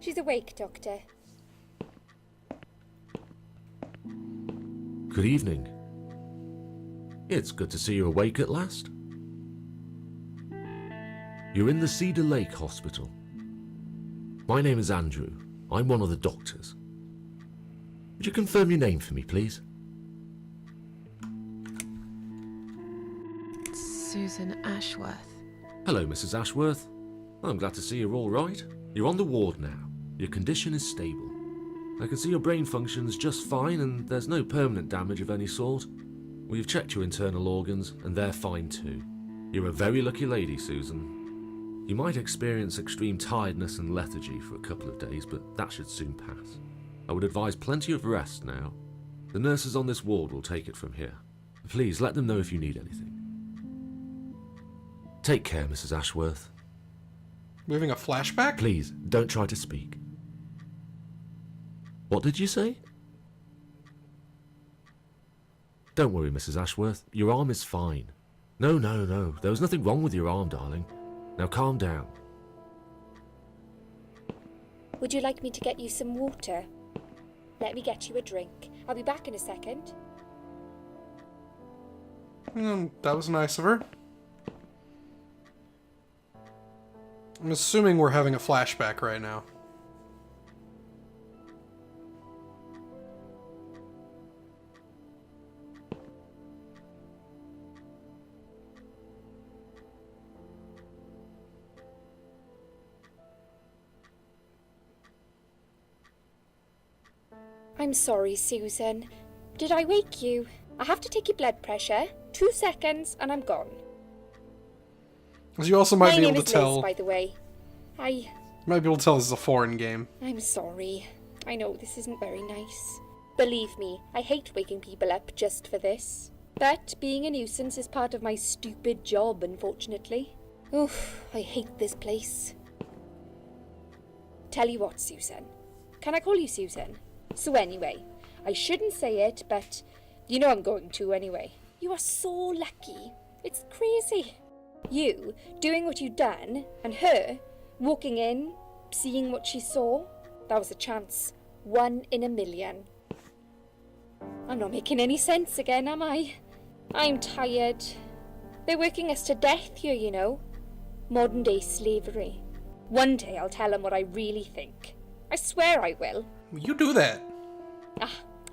She's awake, Doctor. Good evening. It's good to see you awake at last. You're in the Cedar Lake Hospital. My name is Andrew. I'm one of the doctors. Would you confirm your name for me, please? Susan Ashworth. Hello, Mrs. Ashworth. I'm glad to see you're all right. You're on the ward now. Your condition is stable. I can see your brain functions just fine and there's no permanent damage of any sort. We've checked your internal organs and they're fine too. You're a very lucky lady, Susan. You might experience extreme tiredness and lethargy for a couple of days, but that should soon pass. I would advise plenty of rest now. The nurses on this ward will take it from here. Please let them know if you need anything. Take care, Mrs. Ashworth. We're having a flashback? Please, don't try to speak. What did you say? Don't worry, Mrs. Ashworth. Your arm is fine. No. There was nothing wrong with your arm, darling. Now calm down. Would you like me to get you some water? Let me get you a drink. I'll be back in a second. That was nice of her. I'm assuming we're having a flashback right now. I'm sorry, Susan. Did I wake you? I have to take your blood pressure. 2 seconds and I'm gone. As you also might My be name able to is tell. Liz, by the way. You might be able to tell this is a foreign game. I'm sorry. I know this isn't very nice. Believe me, I hate waking people up just for this. But being a nuisance is part of my stupid job, unfortunately. Oof, I hate this place. Tell you what, Susan. Can I call you Susan? So anyway, I shouldn't say it, but you know I'm going to anyway. You are so lucky. It's crazy. You doing what you'd done, and her walking in, seeing what she saw. That was a chance. 1 in a million. I'm not making any sense again, am I? I'm tired. They're working us to death here, you know. Modern day slavery. One day I'll tell them what I really think. I swear I will. You do that.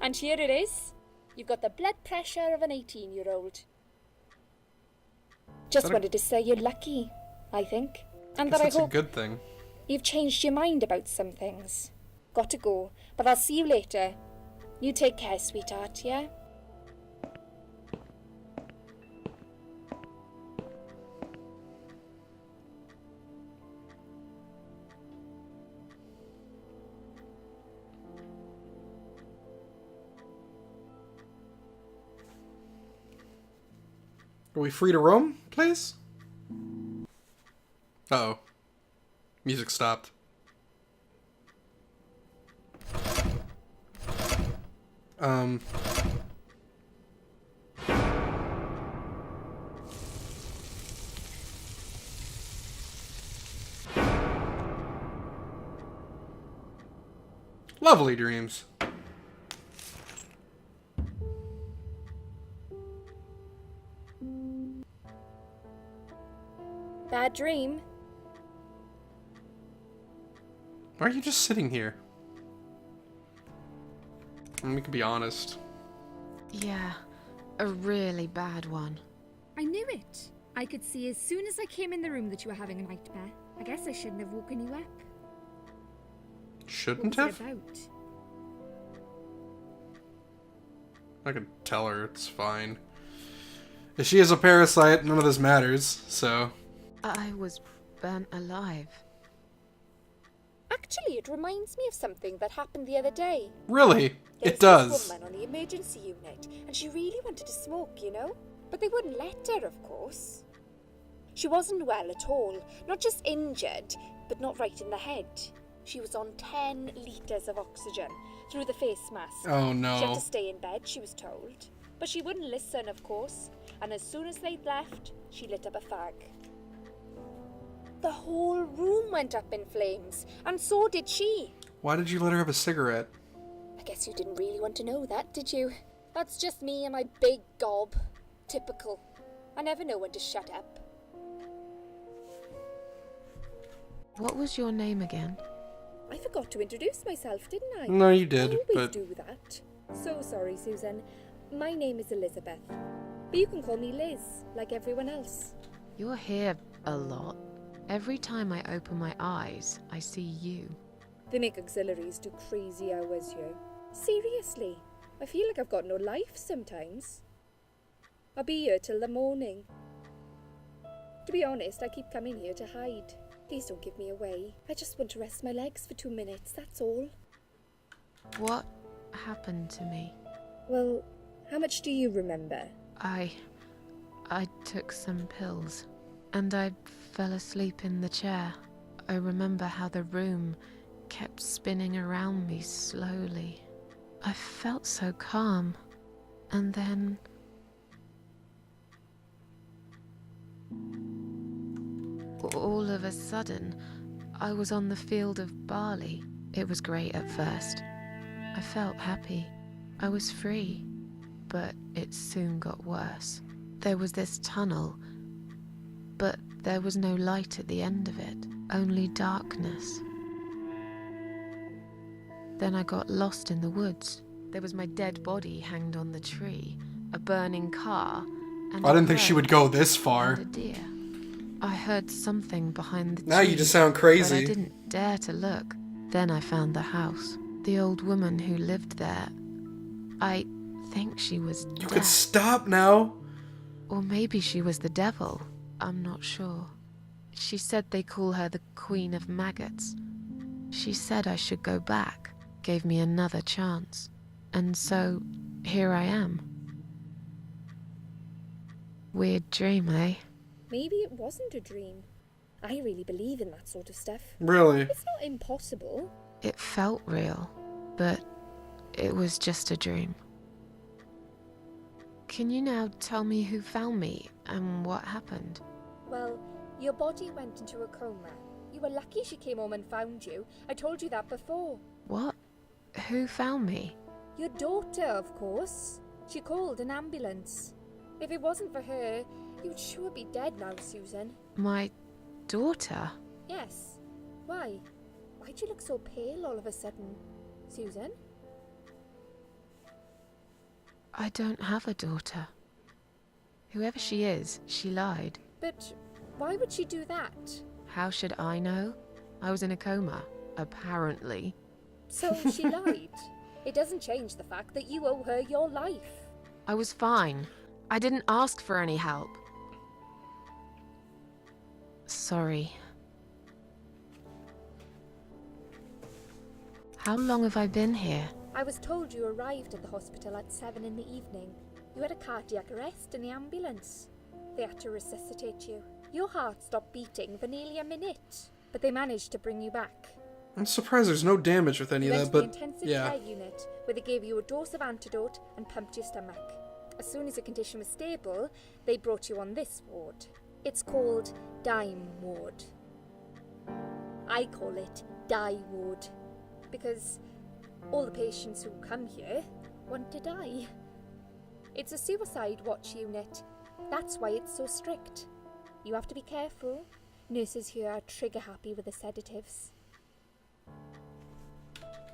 And here it is. You've got the blood pressure of an 18-year-old. Just wanted to say you're lucky, I think. And that I That's a hope good thing. you've changed your mind about some things. Got to go, but I'll see you later. You take care, sweetheart, yeah? Are we free to roam, please? Uh-oh. Music stopped. Lovely dreams. Bad dream? Why are you just sitting here? We can be honest. Yeah, a really bad one. I knew it. I could see as soon as I came in the room that you were having a nightmare. I guess I shouldn't have woken you up. Shouldn't What was have? it about? I could tell her it's fine. If she is a parasite, none of this matters, so... I was burnt alive. Actually, it reminds me of something that happened the other day. Really? There It was does. this woman on the emergency unit, and she really wanted to smoke, you know? But they wouldn't let her, of course. She wasn't well at all. Not just injured, but not right in the head. She was on 10 litres of oxygen through the face mask. Oh She had no. to stay in bed, she was told. But she wouldn't listen, of course. And as soon as they'd left, she lit up a fag. The whole room went up in flames, and so did she. Why did you let her have a cigarette? I guess you didn't really want to know that, did you? That's just me and my big gob. Typical. I never know when to shut up. What was your name again? I forgot to introduce myself, didn't I? No, you did, I always but do that. So sorry, Susan. My name is Elizabeth. But you can call me Liz, like everyone else. You're here a lot. Every time I open my eyes, I see you. They make auxiliaries do crazy hours here. Seriously, I feel like I've got no life sometimes. I'll be here till the morning. To be honest, I keep coming here to hide. Please don't give me away. I just want to rest my legs for 2 minutes, that's all. What happened to me? Well, how much do you remember? I took some pills, and I fell asleep in the chair. I remember how the room kept spinning around me slowly. I felt so calm, and then... all of a sudden, I was on the field of barley. It was great at first. I felt happy. I was free. But it soon got worse. There was this tunnel, but there was no light at the end of it, only darkness. Then I got lost in the woods. There was my dead body hanged on the tree, a burning car, and I didn't think she would go this far. and a deer. I heard something behind the tree. Now you just sound But crazy. I didn't dare to look. Then I found the house. The old woman who lived there. I think she was You dead. could stop now. Or maybe she was the devil. I'm not sure. She said they call her the Queen of Maggots. She said I should go back, gave me another chance. And so, here I am. Weird dream, eh? Maybe it wasn't a dream. I really believe in that sort of stuff. Really? It's not impossible. It felt real, but it was just a dream. Can you now tell me who found me and what happened? Well, your body went into a coma. You were lucky she came home and found you. I told you that before. What? Who found me? Your daughter, of course. She called an ambulance. If it wasn't for her, you'd sure be dead now, Susan. My daughter? Yes. Why? Why'd you look so pale all of a sudden, Susan? I don't have a daughter. Whoever she is, she lied. But why would she do that? How should I know? I was in a coma, apparently. So she lied. It doesn't change the fact that you owe her your life. I was fine. I didn't ask for any help. Sorry. How long have I been here? I was told you arrived at the hospital at 7 in the evening. You had a cardiac arrest in the ambulance. They had to resuscitate you. Your heart stopped beating for nearly a minute, but they managed to bring you back. I'm surprised there's no damage with any You of went that, to the but intensive yeah. care unit, where they gave you a dose of antidote and pumped your stomach. As soon as your condition was stable, they brought you on this ward. It's called Dime Ward. I call it Die Ward, because all the patients who come here want to die. It's a suicide watch unit. That's why it's so strict. You have to be careful. Nurses here are trigger happy with the sedatives.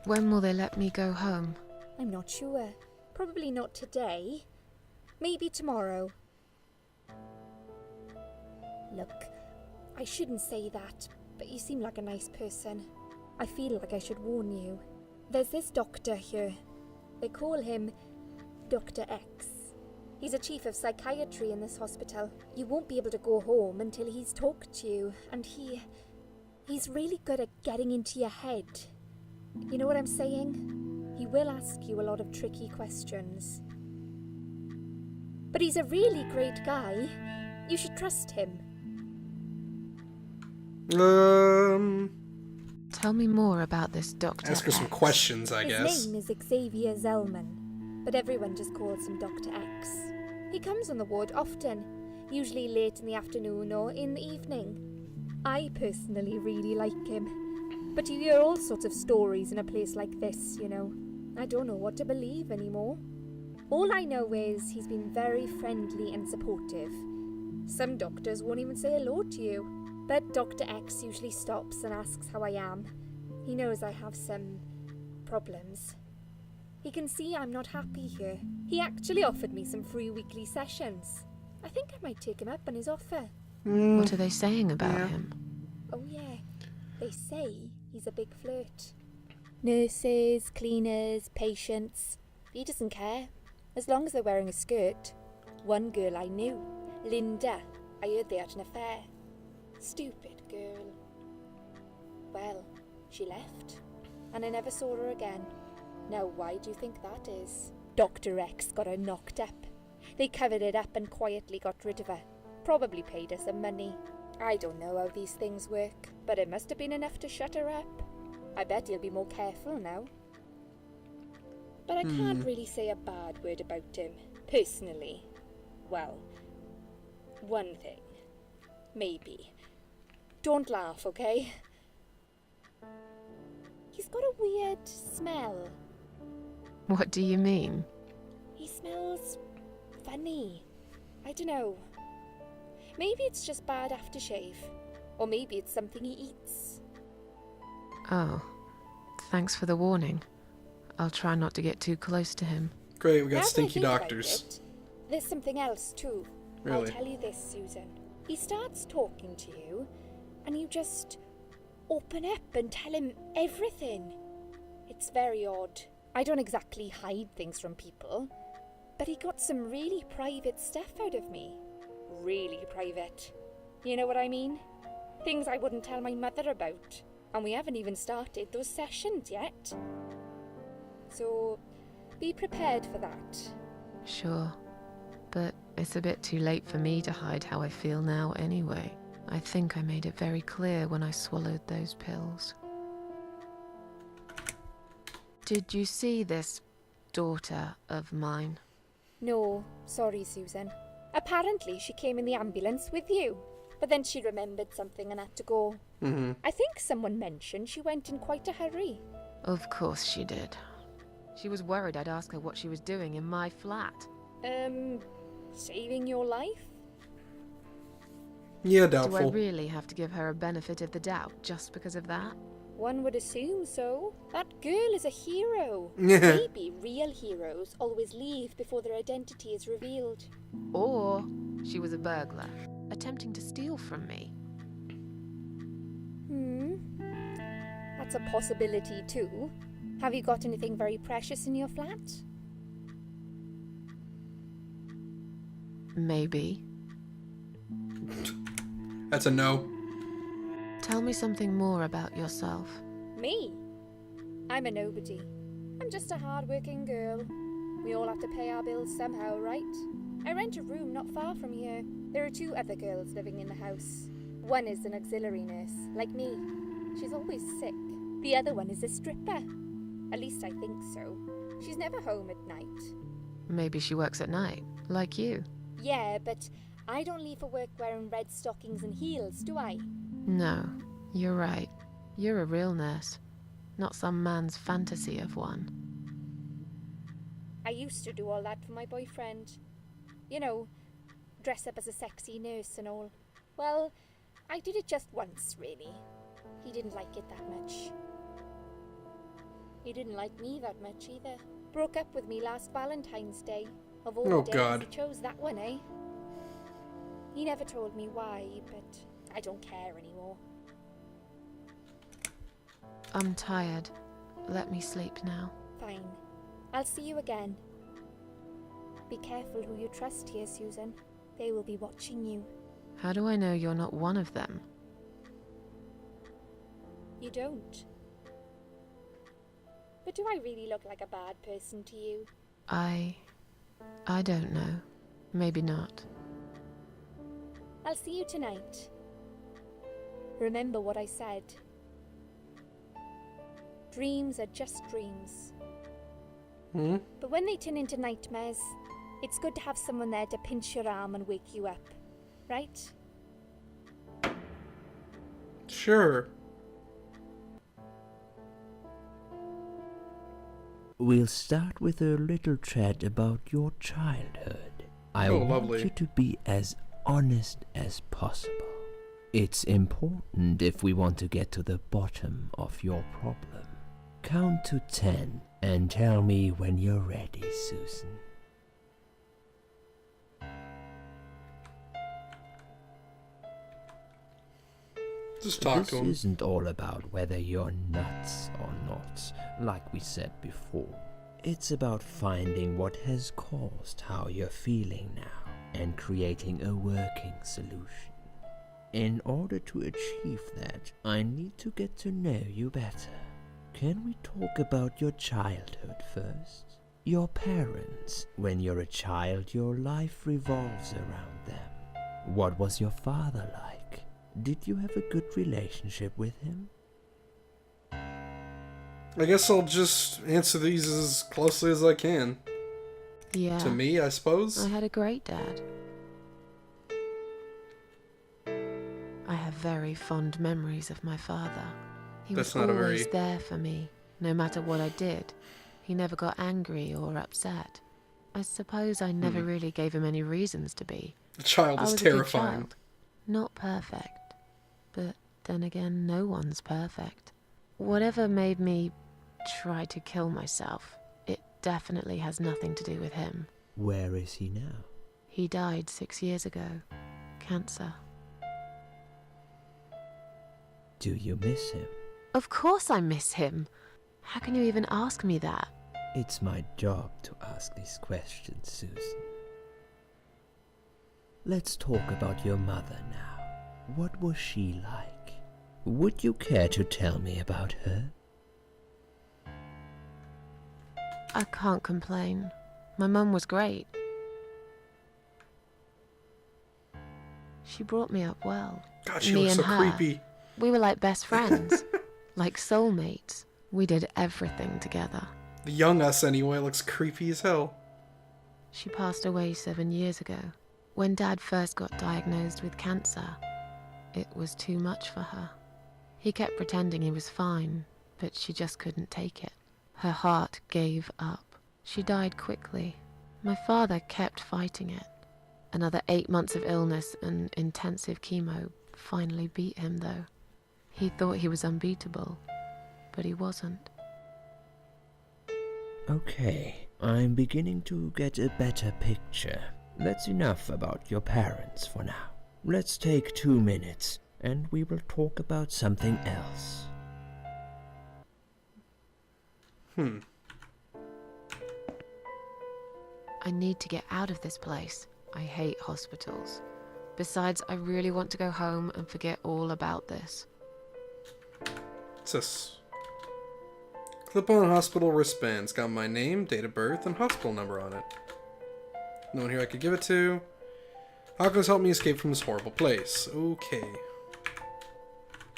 When will they let me go home? I'm not sure. Probably not today. Maybe tomorrow. Look, I shouldn't say that, but you seem like a nice person. I feel like I should warn you. There's this doctor here. They call him Dr. X. He's a chief of psychiatry in this hospital. You won't be able to go home until he's talked to you, and he's really good at getting into your head. You know what I'm saying? He will ask you a lot of tricky questions. But he's a really great guy. You should trust him. Tell me more about this Dr. Ask her some X. questions, I guess. His name is Xavier Zellman, but everyone just calls him Dr. X. He comes on the ward often, usually late in the afternoon or in the evening. I personally really like him. But you hear all sorts of stories in a place like this, you know. I don't know what to believe anymore. All I know is he's been very friendly and supportive. Some doctors won't even say hello to you. But Dr. X usually stops and asks how I am. He knows I have some problems. He can see I'm not happy here. He actually offered me some free weekly sessions. I think I might take him up on his offer. What are they saying about him? Oh yeah, they say he's a big flirt. Nurses, cleaners, patients. He doesn't care, as long as they're wearing a skirt. One girl I knew, Linda, I heard they had an affair. Stupid girl. Well, she left, and I never saw her again. Now why do you think that is? Dr. X got her knocked up. They covered it up and quietly got rid of her. Probably paid her some money. I don't know how these things work, but it must have been enough to shut her up. I bet he'll be more careful now. But I can't really say a bad word about him, personally. Well, one thing. Maybe. Don't laugh, okay? He's got a weird smell. What do you mean? He smells funny. I don't know. Maybe it's just bad aftershave. Or maybe it's something he eats. Oh, thanks for the warning. I'll try not to get too close to him. Great, we Now got that I stinky think about doctors. it, there's something else too. Really? I'll tell you this, Susan. He starts talking to you, and you just open up and tell him everything. It's very odd. I don't exactly hide things from people, but he got some really private stuff out of me. Really private. You know what I mean? Things I wouldn't tell my mother about. And we haven't even started those sessions yet. So, be prepared for that. Sure, but it's a bit too late for me to hide how I feel now anyway. I think I made it very clear when I swallowed those pills. Did you see this daughter of mine? No, sorry, Susan. Apparently she came in the ambulance with you, but then she remembered something and had to go. I think someone mentioned she went in quite a hurry. Of course she did. She was worried I'd ask her what she was doing in my flat. Saving your life? Yeah, Do I doubtful. really have to give her a benefit of the doubt just because of that? One would assume so. That girl is a hero. Yeah. Maybe real heroes always leave before their identity is revealed. Or she was a burglar, attempting to steal from me. That's a possibility too. Have you got anything very precious in your flat? Maybe. That's a no. Tell me something more about yourself. Me? I'm a nobody. I'm just a hard-working girl. We all have to pay our bills somehow, right? I rent a room not far from here. There are 2 other girls living in the house. One is an auxiliary nurse, like me. She's always sick. The other one is a stripper. At least I think so. She's never home at night. Maybe she works at night, like you. Yeah, but I don't leave for work wearing red stockings and heels, do I? No, you're right. You're a real nurse, not some man's fantasy of one. I used to do all that for my boyfriend. You know, dress up as a sexy nurse and all. Well, I did it just once, really. He didn't like it that much. He didn't like me that much either. Broke up with me last Valentine's Day. Of all Oh, days, God. he chose that one, eh? He never told me why, but I don't care anymore. I'm tired. Let me sleep now. Fine. I'll see you again. Be careful who you trust here, Susan. They will be watching you. How do I know you're not one of them? You don't. But do I really look like a bad person to you? I don't know. Maybe not. I'll see you tonight. Remember what I said. Dreams are just dreams. But when they turn into nightmares, it's good to have someone there to pinch your arm and wake you up. Right? Sure. We'll start with a little chat about your childhood. I Oh, want lovely. you to be as honest as possible. It's important if we want to get to the bottom of your problem. Count to 10 and tell me when you're ready, Susan. Just talk This to him. isn't all about whether you're nuts or not, like we said before. It's about finding what has caused how you're feeling now and creating a working solution. In order to achieve that, I need to get to know you better. Can we talk about your childhood first? Your parents. When you're a child, your life revolves around them. What was your father like? Did you have a good relationship with him? I guess I'll just answer these as closely as I can. Yeah. To me, I suppose. I had a great dad. I have very fond memories of my father. He That's was not a always very- there for me, no matter what I did. He never got angry or upset. I suppose I never really gave him any reasons to be. The child I is was a good terrifying. child. Not perfect. But then again, no one's perfect. Whatever made me try to kill myself, it definitely has nothing to do with him. Where is he now? He died 6 years ago. Cancer. Do you miss him? Of course I miss him. How can you even ask me that? It's my job to ask these questions, Susan. Let's talk about your mother now. What was she like? Would you care to tell me about her? I can't complain. My mum was great. She brought me up well. God, she Me looks so and her. creepy. We were like best friends, like soulmates. We did everything together. The young us, anyway, looks creepy as hell. She passed away 7 years ago. When Dad first got diagnosed with cancer, it was too much for her. He kept pretending he was fine, but she just couldn't take it. Her heart gave up. She died quickly. My father kept fighting it. Another 8 months of illness and intensive chemo finally beat him, though. He thought he was unbeatable, but he wasn't. Okay, I'm beginning to get a better picture. That's enough about your parents for now. Let's take 2 minutes, and we will talk about something else. I need to get out of this place. I hate hospitals. Besides, I really want to go home and forget all about this. What's this? Clip-on hospital wristbands. Got my name, date of birth, and hospital number on it. No one here I could give it to. How can this help me escape from this horrible place? Okay.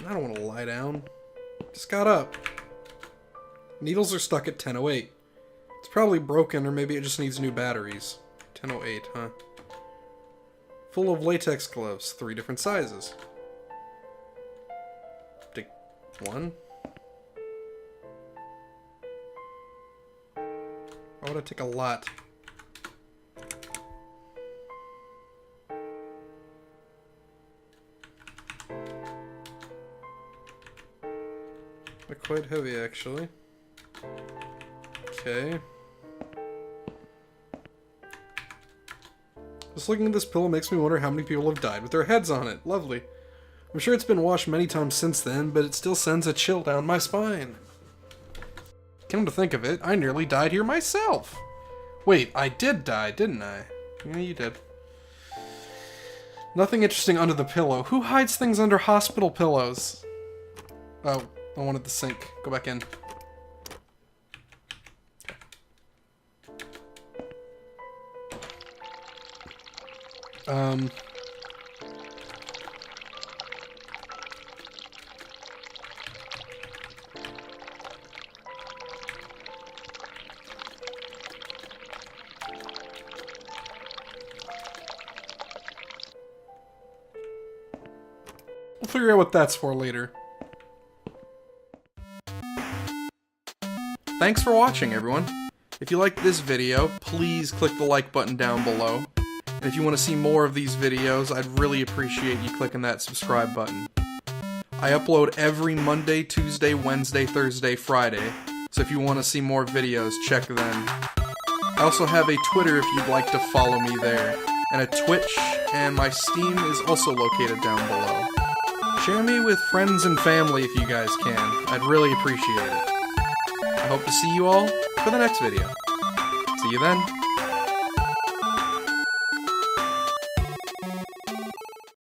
I don't want to lie down. Just got up. Needles are stuck at 10:08. It's probably broken, or maybe it just needs new batteries. 10:08, huh? Full of latex gloves, 3 different sizes. Take 1. Why would I take a lot? They're quite heavy, actually. Okay. Just looking at this pillow makes me wonder how many people have died with their heads on it. Lovely. I'm sure it's been washed many times since then, but it still sends a chill down my spine. Come to think of it, I nearly died here myself. Wait, I did die, didn't I? Yeah, you did. Nothing interesting under the pillow. Who hides things under hospital pillows? Oh, I wanted the sink. Go back in. We'll figure out what that's for later. thanks for watching, everyone. If you liked this video, please click the like button down below. And if you want to see more of these videos, I'd really appreciate you clicking that subscribe button. I upload every Monday, Tuesday, Wednesday, Thursday, Friday, so if you want to see more videos, check then. I also have a Twitter if you'd like to follow me there, and a Twitch, and my Steam is also located down below. Share me with friends and family if you guys can. I'd really appreciate it. I hope to see you all for the next video. See you then.